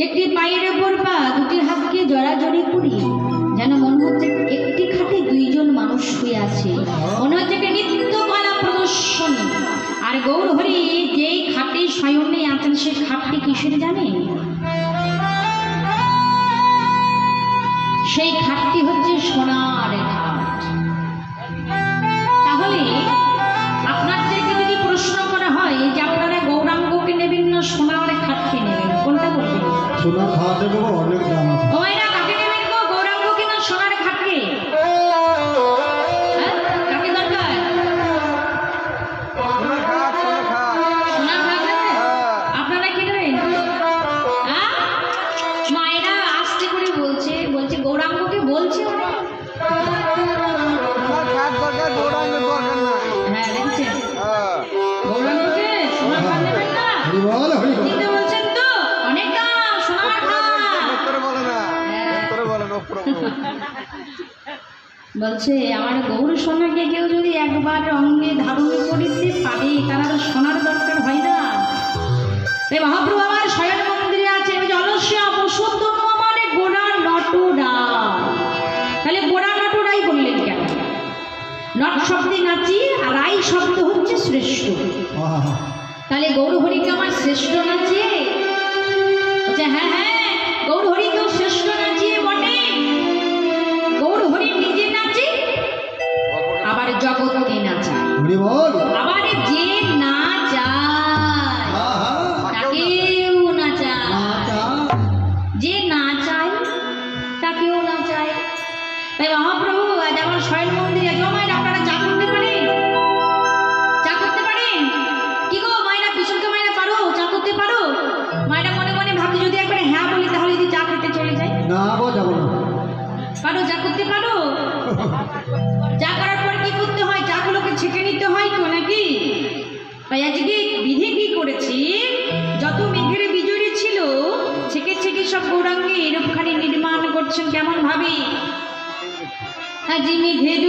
একটি পায়ের ওপর পা, দুটি হাতকে জড়াজড়ি করি, যেন মনে হচ্ছে একটি খাটে দুইজন মানুষ শুয়ে আছে, মনে হচ্ছে নিত্য কলা প্রদর্শনী। আর গৌর হরি যেই খাটে শয়নে আছেন সেই খাটটি কিসের জানে? সেই খাটটি হচ্ছে সোনার খাট। তাহলে আপনাদেরকে যদি প্রশ্ন করা হয় যে আপনারা গৌরাঙ্গকে নেবেন না সোনার খাটকে নেবেন, কোনটা বলবেন? সোনার খাট নেব, অনেক দাম আছে। ওইরা কাকে নেবেন গো, গৌরাঙ্গকে না সোনার খাটকে? হ্যাঁ, কাকে দরকার? সোনার খাট নেবেন? আপনারা কি নেবেন? হ্যাঁ, মায়েরা আস্তে করে বলছে, বলছে গৌরাঙ্গকে বলছে ওরা। হ্যাঁ, দেখছেন গৌরাঙ্গকে সোনার খাট নেবেন না? দিতে বলছেন তো, অনেক দাম সোনার খাট। বলছে আমার গৌর সোনাকে কেউ যদি একবার অঙ্গে ধারণ করিতে পারে তার আর সোনার দরকার হয় না। মহাপ্রভু আমার শয়ন মন্দিরে আছে, জলস্যা বসুদ্ধ আমার গোড়া নটুরা। তাহলে গোড়া নটুরাই বললেন কেন? নট শব্দে নাচি আর রাই শব্দ হচ্ছে শ্রেষ্ঠ। তাহলে গৌর হরিকে আমার শ্রেষ্ঠ নাচিয়ে? হ্যাঁ হ্যাঁ, গৌর হরিকেও শ্রেষ্ঠ নাচিয়ে বটে। গৌর হরি নিজে নাচে, আবার জগৎকে নাচায়। আবার যে না চায় তাকেও নাচায়, যে না চায় তাকেও নাচায়। তাই মহাপ্রভু যেমন শয়ন মন্দিরে জমায়, আপনারা চা করতে পারেন? চা করতে পারেন কি গো মায়েরা? বিশুদ্ধ মায়েরা পারো চা করতে পারো? মায়েরা মনে মনে ভাবছে যদি একবার হ্যাঁ বলি তাহলে যদি চা খেতে চলে যায়। না গো, যাবো না। পারো চা করতে পারো? চা করার পর কি করতে হয়? চাগুলোকে ছেঁকে নিতে হয় তো নাকি? তাই আজকে বিধি কি করেছি, যত মেঘের বিজড়ি ছিল ছেঁকে ছেঁকে সব গৌরাঙ্গে এরূপখানি নির্মাণ করছেন। কেমন ভাবে? আজি মেঘের